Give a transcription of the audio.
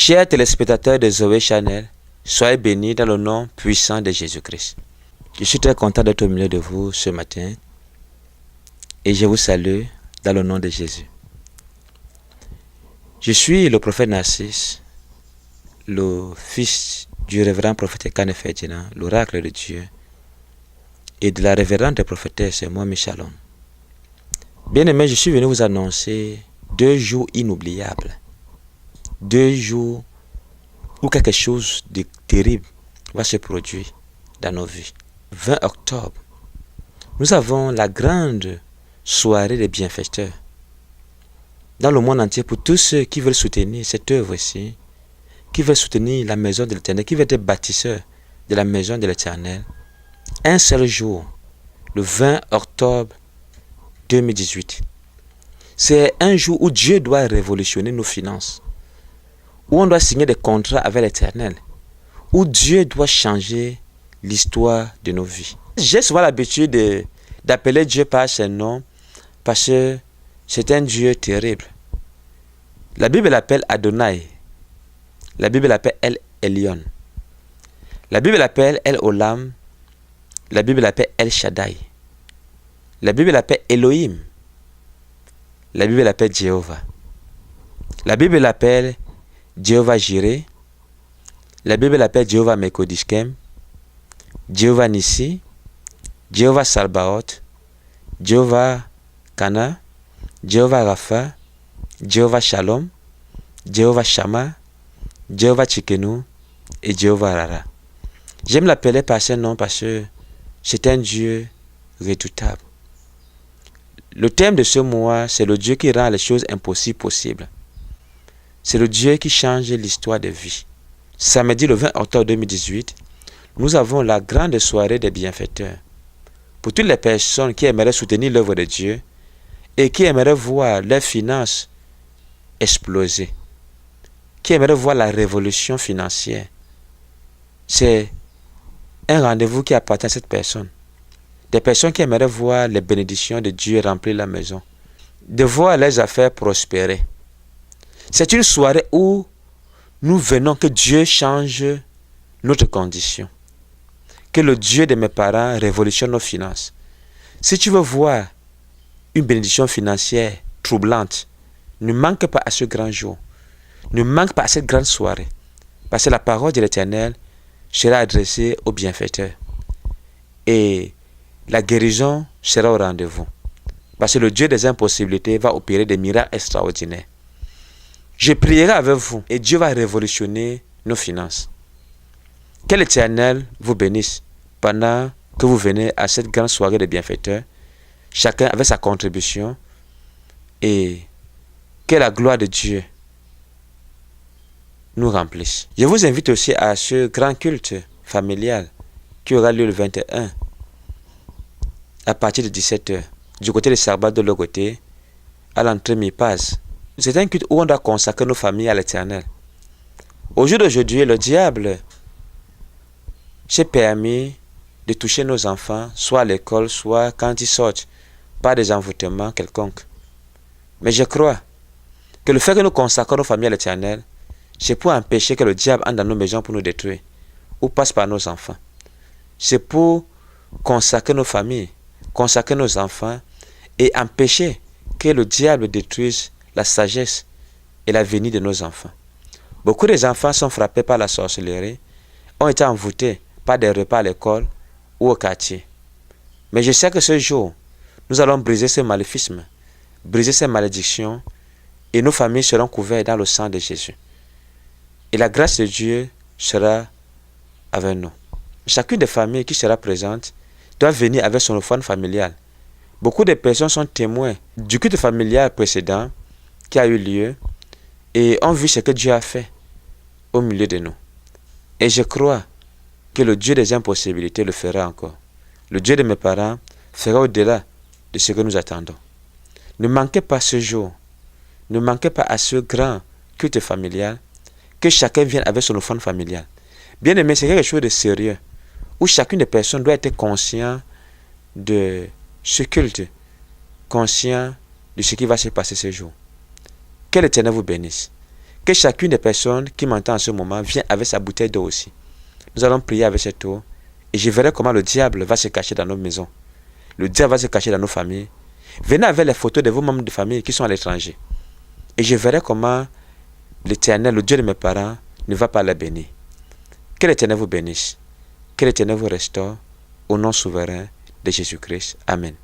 Chers téléspectateurs de Zoé Channel, soyez bénis dans le nom puissant de Jésus-Christ. Je suis très content d'être au milieu de vous ce matin et je vous salue dans le nom de Jésus. Je suis le prophète Narcisse, le fils du révérend prophète Ekane Ferdinand, l'oracle de Dieu, et de la révérende prophétesse Momi Shalom. Bien-aimés, je suis venu vous annoncer 2 jours inoubliables. 2 jours où quelque chose de terrible va se produire dans nos vies. 20 octobre, nous avons la grande soirée des bienfaiteurs dans le monde entier pour tous ceux qui veulent soutenir cette œuvre-ci, qui veulent soutenir la maison de l'Éternel, qui veulent être bâtisseurs de la maison de l'Éternel. Un seul jour, le 20 octobre 2018. C'est un jour où Dieu doit révolutionner nos finances, où on doit signer des contrats avec l'Éternel, où Dieu doit changer l'histoire de nos vies. J'ai souvent l'habitude d'appeler Dieu par ses noms parce que c'est un Dieu terrible. La Bible l'appelle Adonai. La Bible l'appelle El Elyon. La Bible l'appelle El Olam. La Bible l'appelle El Shaddai. La Bible l'appelle Elohim. La Bible l'appelle Jéhovah. La Bible l'appelle Jéhovah Jireh. La Bible l'appelle Jéhovah Mekodishkem. Jéhovah Nissi. Jéhovah Salbaoth. Jéhovah Kana. Jéhovah Rapha. Jéhovah Shalom. Jéhovah Shammah. Jéhovah Tsidkenu et Jéhovah Rara. J'aime l'appeler par ce nom parce que c'est un Dieu redoutable. Le thème de ce mois, c'est le Dieu qui rend les choses impossibles possibles. C'est le Dieu qui change l'histoire de vie. Samedi le 20 octobre 2018, nous avons la grande soirée des bienfaiteurs. Pour toutes les personnes qui aimeraient soutenir l'œuvre de Dieu et qui aimeraient voir leurs finances exploser, qui aimeraient voir la révolution financière, c'est un rendez-vous qui appartient à cette personne. Des personnes qui aimeraient voir les bénédictions de Dieu remplir la maison, de voir les affaires prospérer. C'est une soirée où nous venons que Dieu change notre condition. Que le Dieu de mes parents révolutionne nos finances. Si tu veux voir une bénédiction financière troublante, ne manque pas à ce grand jour. Ne manque pas à cette grande soirée. Parce que la parole de l'Éternel sera adressée aux bienfaiteurs. Et la guérison sera au rendez-vous. Parce que le Dieu des impossibilités va opérer des miracles extraordinaires. Je prierai avec vous et Dieu va révolutionner nos finances. Que l'Éternel vous bénisse pendant que vous venez à cette grande soirée des bienfaiteurs, chacun avec sa contribution, et que la gloire de Dieu nous remplisse. Je vous invite aussi à ce grand culte familial qui aura lieu le 21 à partir de 17h, du côté de Sarbat de l'autre côté, à l'entrée Mi-Paz. C'est un culte où on doit consacrer nos familles à l'Éternel. Au jour d'aujourd'hui, le diable s'est permis de toucher nos enfants, soit à l'école, soit quand ils sortent, par des envoûtements quelconques. Mais je crois que le fait que nous consacrons nos familles à l'Éternel, c'est pour empêcher que le diable entre dans nos maisons pour nous détruire, ou passe par nos enfants. C'est pour consacrer nos familles, consacrer nos enfants, et empêcher que le diable détruise la sagesse et la venue de nos enfants. Beaucoup des enfants sont frappés par la sorcellerie, ont été envoûtés par des repas à l'école ou au quartier. Mais je sais que ce jour, nous allons briser ce maléficisme, briser ces malédictions, et nos familles seront couvertes dans le sang de Jésus. Et la grâce de Dieu sera avec nous. Chacune des familles qui sera présente doit venir avec son offrande familiale. Beaucoup de personnes sont témoins du culte familial précédent qui a eu lieu et ont vu ce que Dieu a fait au milieu de nous. Et je crois que le Dieu des impossibilités le fera encore. Le Dieu de mes parents fera au-delà de ce que nous attendons. Ne manquez pas ce jour. Ne manquez pas à ce grand culte familial, que chacun vienne avec son offrande familiale. Bien aimé, c'est quelque chose de sérieux, où chacune des personnes doit être conscient de ce culte, conscient de ce qui va se passer ce jour. Que l'Éternel vous bénisse. Que chacune des personnes qui m'entend en ce moment vienne avec sa bouteille d'eau aussi. Nous allons prier avec cette eau et je verrai comment le diable va se cacher dans nos maisons. Le diable va se cacher dans nos familles. Venez avec les photos de vos membres de famille qui sont à l'étranger. Et je verrai comment l'Éternel, le Dieu de mes parents, ne va pas les bénir. Que l'Éternel vous bénisse. Que l'Éternel vous restaure. Au nom souverain de Jésus-Christ. Amen.